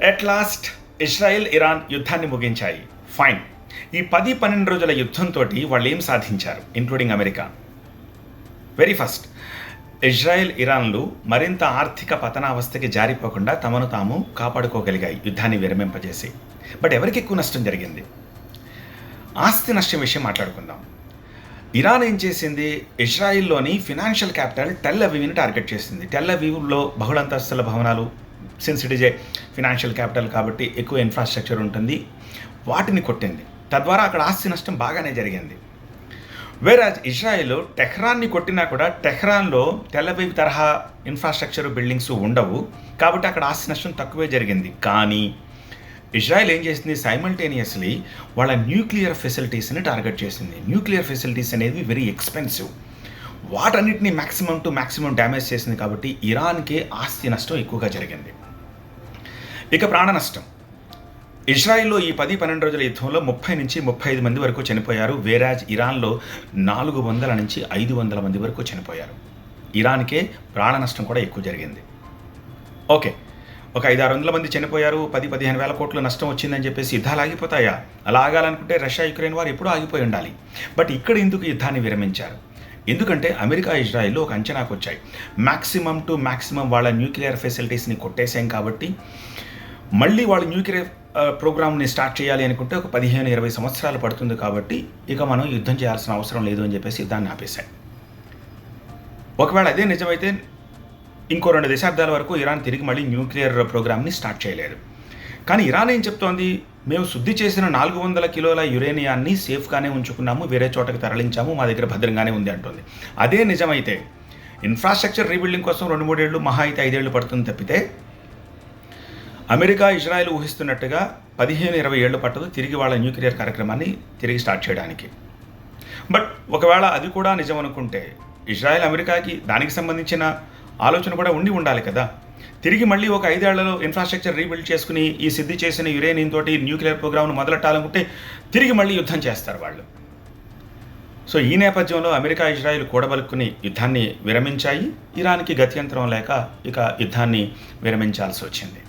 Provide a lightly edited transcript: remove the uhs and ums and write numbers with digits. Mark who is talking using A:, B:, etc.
A: At last Israel Iran యుద్ధాన్ని ముగించాయి. Fine. ఈ 10-12 రోజుల యుద్ధంతో వాళ్ళు ఏం సాధించారు, including America? Very first, Israel ఇరాన్లు మరింత ఆర్థిక పతనావస్థకి జారిపోకుండా తమను తాము కాపాడుకోగలిగాయి యుద్ధాన్ని విరమింపజేసి. బట్ ఎవరికి ఎక్కువ నష్టం జరిగింది? ఆస్తి నష్టం విషయం మాట్లాడుకుందాం. ఇరాన్ ఏం చేసింది, ఇజ్రాయిల్లోని ఫినాన్షియల్ క్యాపిటల్ టెల్ అవీవ్ని టార్గెట్ చేసింది. టెల్ అవీవ్లో బహుళంతస్తుల భవనాలు, since it is a financial capital కాబట్టి ఎక్కువ ఇన్ఫ్రాస్ట్రక్చర్ ఉంటుంది, వాటిని కొట్టింది. తద్వారా అక్కడ ఆస్తి నష్టం బాగానే జరిగింది. వేరాజ్ ఇజ్రాయెల్ టెహ్రాన్ని కొట్టినా కూడా టెహ్రాన్లో టెల్ అవీవ్ తరహా ఇన్ఫ్రాస్ట్రక్చర్ బిల్డింగ్స్ ఉండవు కాబట్టి అక్కడ ఆస్తి నష్టం తక్కువే జరిగింది. కానీ ఇజ్రాయెల్ ఏం చేసింది, సైమల్టేనియస్లీ వాళ్ళ న్యూక్లియర్ ఫెసిలిటీస్ని టార్గెట్ చేసింది. న్యూక్లియర్ ఫెసిలిటీస్ అనేవి వెరీ ఎక్స్పెన్సివ్, వాటన్నిటిని మ్యాక్సిమం టు మ్యాక్సిమం డ్యామేజ్ చేసింది కాబట్టి ఇరాన్కే ఆస్తి నష్టం ఎక్కువగా జరిగింది. ఇక ప్రాణ నష్టం, ఇజ్రాయిల్లో ఈ 10-12 రోజుల యుద్ధంలో 30 నుంచి 35 మంది వరకు చనిపోయారు. వేరాజ్ ఇరాన్లో 400 నుంచి 500 మంది వరకు చనిపోయారు. ఇరాన్కే ప్రాణ నష్టం కూడా ఎక్కువ జరిగింది. ఓకే, ఒక 500-600 మంది చనిపోయారు, 10-15 వేల కోట్ల నష్టం వచ్చిందని చెప్పేసి యుద్ధాలు ఆగిపోతాయా? అలా ఆగాలనుకుంటే రష్యా యుక్రెయిన్ వారు ఎప్పుడూ ఆగిపోయి ఉండాలి. బట్ ఇక్కడ ఎందుకు యుద్ధాన్ని విరమించారు? ఎందుకంటే అమెరికా ఇజ్రాయిల్లో ఒక అంచనాకు వచ్చాయి, మ్యాక్సిమం టు మ్యాక్సిమం వాళ్ళ న్యూక్లియర్ ఫెసిలిటీస్ని కొట్టేసాం కాబట్టి మళ్ళీ వాళ్ళు న్యూక్లియర్ ప్రోగ్రామ్ని స్టార్ట్ చేయాలి అనుకుంటే ఒక 15-20 సంవత్సరాలు పడుతుంది కాబట్టి ఇక మనం యుద్ధం చేయాల్సిన అవసరం లేదు అని చెప్పేసి యుద్ధాన్ని ఆపేశాయి. ఒకవేళ అదే నిజమైతే ఇంకో 2 దశాబ్దాల వరకు ఇరాన్ తిరిగి మళ్ళీ న్యూక్లియర్ ప్రోగ్రామ్ని స్టార్ట్ చేయలేదు. కానీ ఇరాన్ ఏం చెప్తోంది, మేము శుద్ధి చేసిన 400 కిలోల యురేనియాన్ని సేఫ్గానే ఉంచుకున్నాము, వేరే చోటకి తరలించాము, మా దగ్గర భద్రంగానే ఉంది అంటుంది. అదే నిజమైతే ఇన్ఫ్రాస్ట్రక్చర్ రీబిల్డింగ్ కోసం 2-3 ఏళ్ళు, మహా అయితే 5 ఏళ్ళు పడుతుంది తప్పితే అమెరికా ఇజ్రాయెల్ ఊహిస్తున్నట్టుగా 15-20 ఏళ్ళు పట్టదు తిరిగి వాళ్ళ న్యూక్లియర్ కార్యక్రమాన్ని తిరిగి స్టార్ట్ చేయడానికి. బట్ ఒకవేళ అది కూడా నిజం అనుకుంటే ఇజ్రాయెల్ అమెరికాకి దానికి సంబంధించిన ఆలోచన కూడా ఉండాలి కదా. తిరిగి మళ్ళీ ఒక 5 ఏళ్లలో ఇన్ఫ్రాస్ట్రక్చర్ రీబిల్డ్ చేసుకుని ఈ సిద్ధి చేసిన యురేనియం తోటి న్యూక్లియర్ ప్రోగ్రామ్ను మొదలెట్టాలనుకుంటే తిరిగి మళ్ళీ యుద్ధం చేస్తారు వాళ్ళు. సో ఈ నేపథ్యంలో అమెరికా ఇజ్రాయెల్ కూడబలుక్కుని యుద్ధాన్ని విరమించాయి. ఇరాన్కి గత్యంతరం లేక ఇక యుద్ధాన్ని విరమించాల్సి వచ్చింది.